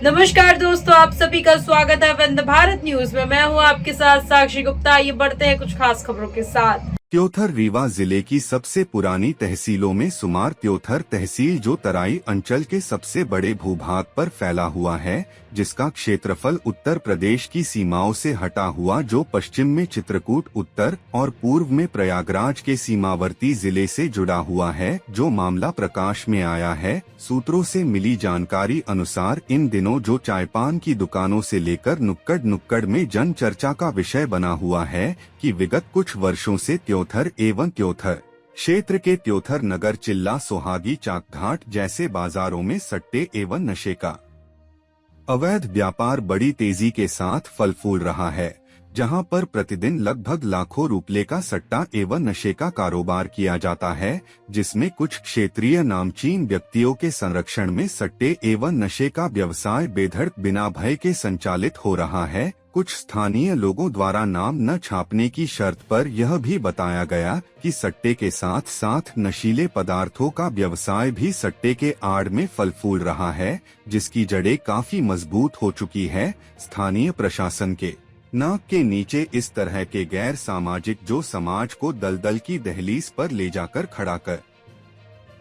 नमस्कार दोस्तों, आप सभी का स्वागत है वंदे भारत न्यूज में। मैं हूं आपके साथ साक्षी गुप्ता। ये बढ़ते हैं कुछ खास खबरों के साथ। त्योथर रीवा जिले की सबसे पुरानी तहसीलों में शुमार त्योथर तहसील जो तराई अंचल के सबसे बड़े भूभाग पर फैला हुआ है, जिसका क्षेत्रफल उत्तर प्रदेश की सीमाओं से हटा हुआ, जो पश्चिम में चित्रकूट उत्तर और पूर्व में प्रयागराज के सीमावर्ती जिले से जुड़ा हुआ है। जो मामला प्रकाश में आया है, सूत्रों से मिली जानकारी अनुसार इन दिनों जो चायपान की दुकानों से लेकर नुक्कड़ नुक्कड़ में जन चर्चा का विषय बना हुआ है कि विगत कुछ वर्षों से त्योथर एवं त्योथर क्षेत्र के त्योथर नगर, चिल्ला, सोहागी, चाकघाट जैसे बाजारों में सट्टे एवं नशे का अवैध व्यापार बड़ी तेजी के साथ फल फूल रहा है, जहां पर प्रतिदिन लगभग लाखों रुपये का सट्टा एवं नशे का कारोबार किया जाता है, जिसमें कुछ क्षेत्रीय नामचीन व्यक्तियों के संरक्षण में सट्टे एवं नशे का व्यवसाय बेधड़क बिना भय के संचालित हो रहा है। कुछ स्थानीय लोगों द्वारा नाम न छापने की शर्त पर यह भी बताया गया कि सट्टे के साथ साथ नशीले पदार्थों का व्यवसाय भी सट्टे के आड़ में फल फूल रहा है, जिसकी जड़ें काफी मजबूत हो चुकी है। स्थानीय प्रशासन के नाक के नीचे इस तरह के गैर सामाजिक जो समाज को दलदल की दहलीज पर ले जाकर खड़ा कर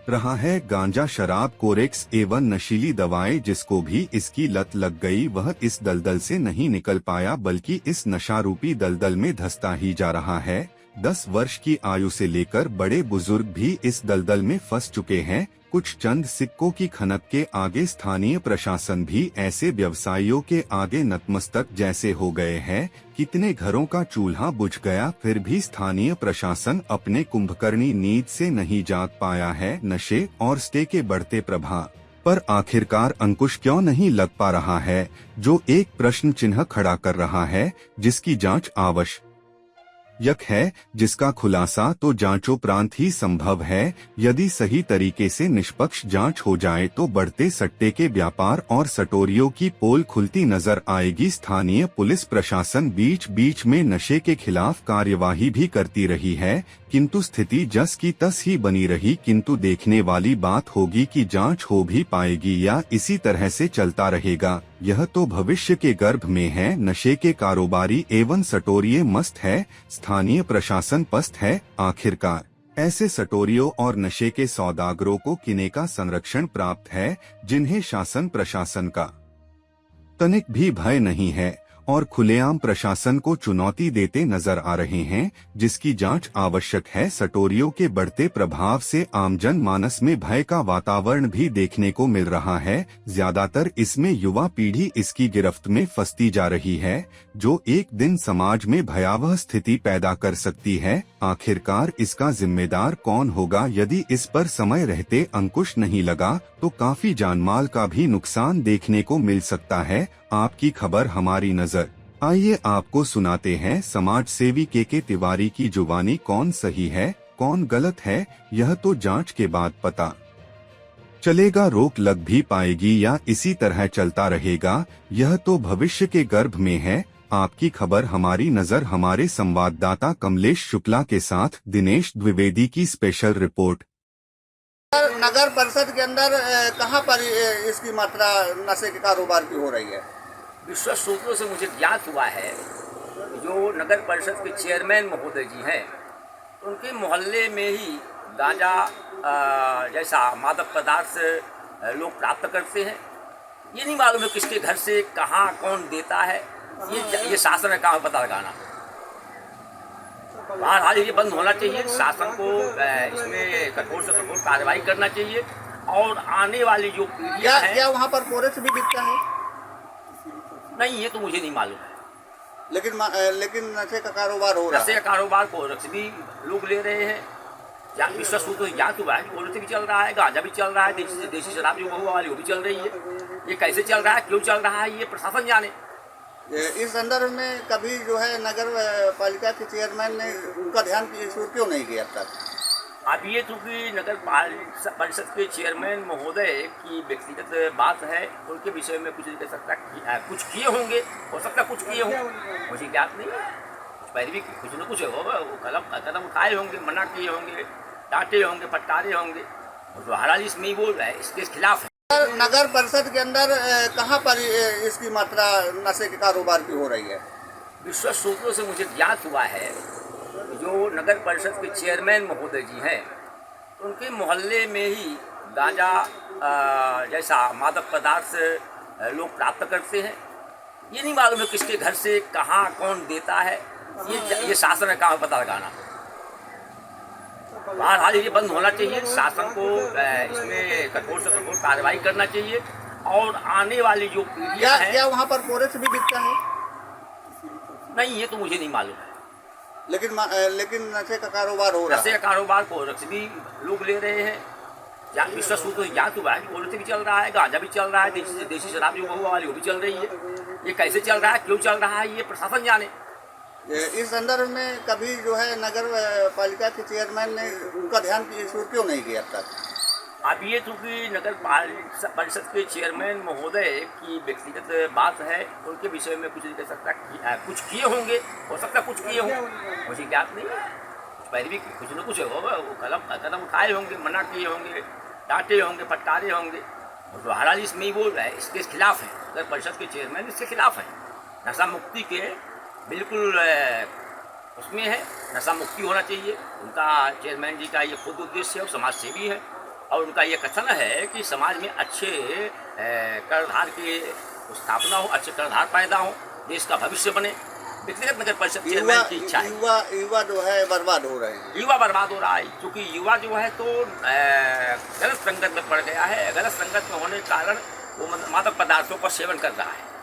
रहा है, गांजा, शराब, कोरेक्स एवं नशीली दवाएं, जिसको भी इसकी लत लग गई वह इस दलदल से नहीं निकल पाया, बल्कि इस नशारूपी दलदल में धंसता ही जा रहा है। 10 वर्ष की आयु से लेकर बड़े बुजुर्ग भी इस दलदल में फंस चुके हैं। कुछ चंद सिक्कों की खनक के आगे स्थानीय प्रशासन भी ऐसे व्यवसायियों के आगे नतमस्तक जैसे हो गए हैं। कितने घरों का चूल्हा बुझ गया, फिर भी स्थानीय प्रशासन अपने कुंभकर्णी नींद से नहीं जाग पाया है। नशे और स्टे के बढ़ते प्रभाव पर आखिरकार अंकुश क्यों नहीं लग पा रहा है, जो एक प्रश्न चिन्ह खड़ा कर रहा है, जिसकी जांच आवश्यक है, जिसका खुलासा तो जांचोपरांत ही संभव है। यदि सही तरीके से निष्पक्ष जांच हो जाए तो बढ़ते सट्टे के व्यापार और सटोरियों की पोल खुलती नजर आएगी। स्थानीय पुलिस प्रशासन बीच बीच में नशे के खिलाफ कार्यवाही भी करती रही है, किंतु स्थिति जस की तस ही बनी रही। किंतु देखने वाली बात होगी कि जांच हो भी पाएगी या इसी तरह से चलता रहेगा, यह तो भविष्य के गर्भ में है। नशे के कारोबारी एवं सटोरिये मस्त है, स्थानीय प्रशासन पस्त है। आखिरकार ऐसे सटोरियों और नशे के सौदागरों को किने का संरक्षण प्राप्त है, जिन्हें शासन प्रशासन का तनिक भी भय नहीं है और खुलेआम प्रशासन को चुनौती देते नजर आ रहे हैं, जिसकी जांच आवश्यक है। सटोरियों के बढ़ते प्रभाव से आमजन मानस में भय का वातावरण भी देखने को मिल रहा है। ज्यादातर इसमें युवा पीढ़ी इसकी गिरफ्त में फंसती जा रही है, जो एक दिन समाज में भयावह स्थिति पैदा कर सकती है। आखिरकार इसका जिम्मेदार कौन होगा? यदि इस पर समय रहते अंकुश नहीं लगा तो काफी जानमाल का भी नुकसान देखने को मिल सकता है। आपकी खबर हमारी नजर, आइए आपको सुनाते हैं समाज सेवी के तिवारी की जुबानी। कौन सही है कौन गलत है, यह तो जांच के बाद पता चलेगा। रोक लग भी पाएगी या इसी तरह चलता रहेगा, यह तो भविष्य के गर्भ में है। आपकी खबर हमारी नजर, हमारे संवाददाता कमलेश शुक्ला के साथ दिनेश द्विवेदी की स्पेशल रिपोर्ट। नगर परिषद के अंदर कहां पर इसकी मात्रा नशे के कारोबार की हो रही है? विश्वस्त सूत्रों से मुझे ज्ञात हुआ है, जो नगर परिषद के चेयरमैन महोदय जी हैं, उनके मोहल्ले में ही गांजा जैसा मादक पदार्थ लोग प्राप्त करते हैं। ये नहीं मालूम है किसके घर से कहाँ कौन देता है, ये शासन का काम पता लगाना। बहरहाल ये बंद होना चाहिए, शासन को इसमें कठोर से कठोर कार्रवाई करना चाहिए। और आने वाली जो पीढ़ियां हैं, क्या वहाँ पर कोरेक्स भी बिकता है? नहीं, ये तो मुझे नहीं मालूम है। लेकिन नशे का कारोबार हो रहा है। नशे का कारोबार कोरेक्स भी लोग ले रहे हैं। या विश्व सूत्र ज्ञात हुआ है, कोरेक्स भी चल रहा है, गांजा भी चल रहा है, देसी शराब जो बहुआ वाली वो भी चल रही है। ये कैसे चल रहा है, क्यों चल रहा है, ये प्रशासन जाने। इस संदर्भ में कभी जो है नगर पालिका के चेयरमैन ने उनका ध्यान इस ओर क्यों नहीं दिया था? अब ये चूँकि नगर परिषद के चेयरमैन महोदय की व्यक्तिगत बात है, उनके विषय में कुछ नहीं कह सकता। कुछ किए होंगे, हो सकता कुछ किए हों, मुझे ज्ञात नहीं। पहले भी कुछ न कुछ होगा, वो कदम उठाए होंगे, मना किए होंगे, डांटे होंगे, फटकारे होंगे। तो बहरहाल इसमें ही वो इसके खिलाफ है। नगर परिषद के अंदर कहाँ पर इसकी मात्रा नशे के कारोबार की हो रही है? विश्वस्त सूत्रों से मुझे ज्ञात हुआ है जो नगर परिषद के चेयरमैन महोदय जी हैं, उनके मोहल्ले में ही गांजा जैसा मादक पदार्थ लोग प्राप्त करते हैं। ये नहीं मालूम है किसके घर से कहाँ कौन देता है, ये शासन है कहाँ पता लगाना। बहरहाल ये बंद होना चाहिए, शासन को इसमें कठोर से कठोर कार्रवाई करना चाहिए और आने वाली जो पीढ़ियाँ हैं। क्या वहाँ पर कोरेक्स भी बिकता है? नहीं, ये तो मुझे नहीं मालूम है, लेकिन नशे का कारोबार हो रहा है। नशे का कारोबार कोरेक्स भी लोग ले रहे हैं। विश्वास तो ज्ञात हुआ है कि कोरेक्स भी चल रहा है, गांजा भी चल रहा है, देसी शराब जो बहुआ वाली वो भी चल रही है। ये कैसे चल रहा है, क्यों चल रहा है, ये प्रशासन जाने। इस संदर्भ में कभी जो है नगर पालिका के चेयरमैन ने उनका ध्यान इस ओर क्यों नहीं किया अब तक? अब ये चूँकि नगर परिषद के चेयरमैन महोदय की व्यक्तिगत बात है, उनके विषय में कुछ नहीं कह सकता। कुछ किए होंगे, हो सकता कुछ किए हों, मुझे ज्ञात नहीं। पहले भी कुछ न कुछ होगा, वो कदम उठाए होंगे, मना किए होंगे, डांटे होंगे, फटकारे होंगे। और जो हाल इसमें ही बोल रहा है इसके खिलाफ है, नगर परिषद के चेयरमैन इसके खिलाफ है। नशा मुक्ति के बिल्कुल उसमें है, नशा मुक्ति होना चाहिए। उनका चेयरमैन जी का ये खुद उद्देश्य है और समाज सेवी है और उनका ये कथन है कि समाज में अच्छे कर्णधार की स्थापना हो, अच्छे कर्णधार पैदा हो, देश का भविष्य बने। व्यक्तिगत नगर परिषद चेयरमैन की इच्छा है। युवा जो है बर्बाद हो रहे हैं। युवा बर्बाद हो रहा है क्योंकि युवा जो है तो गलत संगत में पड़ गया है। गलत संगत में होने के कारण वो मादक पदार्थों का सेवन कर रहा है।